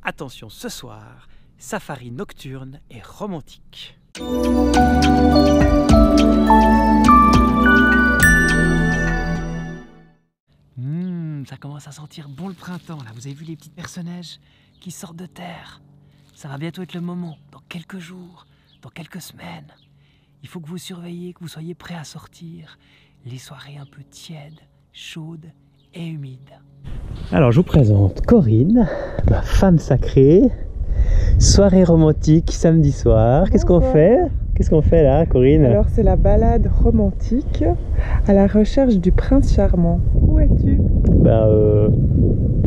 Attention, ce soir, safari nocturne et romantique. Ça commence à sentir bon le printemps là. Vous avez vu les petites personnages qui sortent de terre. Ça va bientôt être le moment, dans quelques jours, dans quelques semaines. Il faut que vous surveillez, que vous soyez prêts à sortir. Les soirées un peu tièdes, chaudes et humides. Alors je vous présente Corinne, ma femme sacrée. Soirée romantique samedi soir. Qu'est-ce qu'on fait? Qu'est-ce qu'on fait là, Corinne? Alors c'est la balade romantique à la recherche du prince charmant. Où es-tu?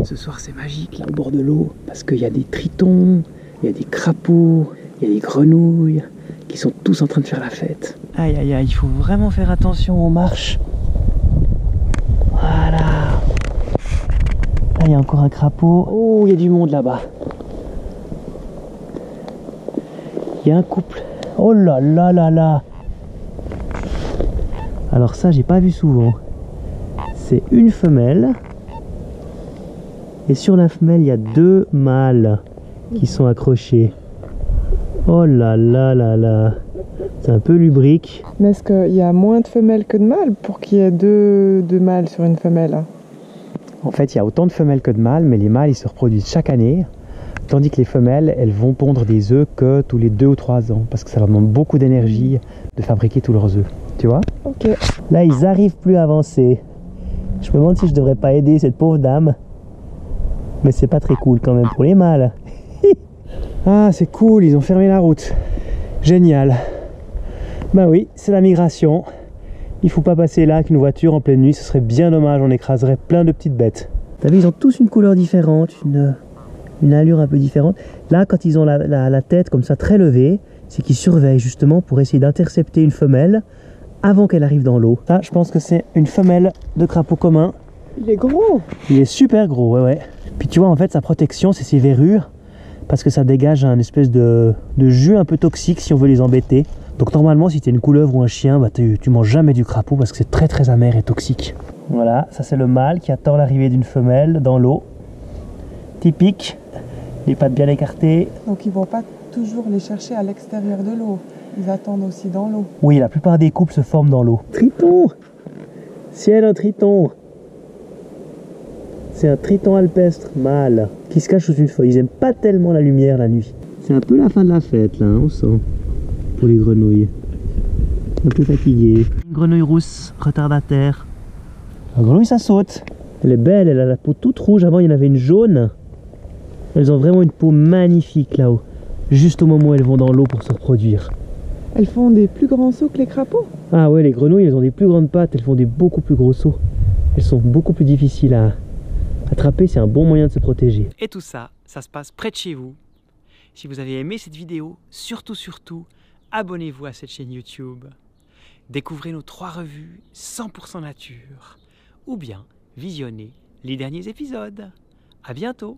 Ce soir c'est magique là au bord de l'eau parce qu'il y a des tritons, il y a des crapauds, il y a des grenouilles qui sont tous en train de faire la fête. Aïe aïe aïe, il faut vraiment faire attention aux marches. Voilà. Là il y a encore un crapaud. Oh, il y a du monde là-bas. Il y a un couple. Oh là là là là. Alors ça j'ai pas vu souvent. C'est une femelle. Et sur la femelle il y a deux mâles qui sont accrochés. Oh là là là là. C'est un peu lubrique. Mais est-ce qu'il y a moins de femelles que de mâles pour qu'il y ait deux mâles sur une femelle? En fait il y a autant de femelles que de mâles, mais les mâles ils se reproduisent chaque année. Tandis que les femelles, elles vont pondre des œufs que tous les 2 ou 3 ans. Parce que ça leur demande beaucoup d'énergie de fabriquer tous leurs œufs. Tu vois? Ok. Là, ils n'arrivent plus à avancer. Je me demande si je devrais pas aider cette pauvre dame. Mais c'est pas très cool quand même pour les mâles. Ah, c'est cool, ils ont fermé la route. Génial. Bah oui, c'est la migration. Il faut pas passer là avec une voiture en pleine nuit. Ce serait bien dommage, on écraserait plein de petites bêtes. T'as vu, ils ont tous une couleur différente, une allure un peu différente. Là, quand ils ont la tête comme ça très levée, c'est qu'ils surveillent justement pour essayer d'intercepter une femelle avant qu'elle arrive dans l'eau. Ça, je pense que c'est une femelle de crapaud commun. Il est gros. Il est super gros, ouais. Puis tu vois, en fait, sa protection, c'est ses verrures, parce que ça dégage un espèce de jus un peu toxique si on veut les embêter. Donc normalement, si tu es une couleuvre ou un chien, bah, tu manges jamais du crapaud parce que c'est très très amer et toxique. Voilà, ça c'est le mâle qui attend l'arrivée d'une femelle dans l'eau. Typique, les pattes bien écartées. Donc ils vont pas toujours les chercher à l'extérieur de l'eau. Ils attendent aussi dans l'eau. Oui, la plupart des couples se forment dans l'eau. Triton! Ciel, un triton! C'est un triton alpestre mâle qui se cache sous une feuille. Ils aiment pas tellement la lumière la nuit. C'est un peu la fin de la fête là, hein, on sent. Pour les grenouilles. Un peu fatigué. Une grenouille rousse, retardataire. La grenouille ça saute. Elle est belle, elle a la peau toute rouge. Avant il y en avait une jaune. Elles ont vraiment une peau magnifique là-haut. Juste au moment où elles vont dans l'eau pour se reproduire. Elles font des plus grands sauts que les crapauds? Ah ouais, les grenouilles elles ont des plus grandes pattes. Elles font des beaucoup plus gros sauts. Elles sont beaucoup plus difficiles à attraper. C'est un bon moyen de se protéger. Et tout ça, ça se passe près de chez vous. Si vous avez aimé cette vidéo, surtout, abonnez-vous à cette chaîne YouTube. Découvrez nos 3 revues 100% nature. Ou bien visionnez les derniers épisodes. À bientôt!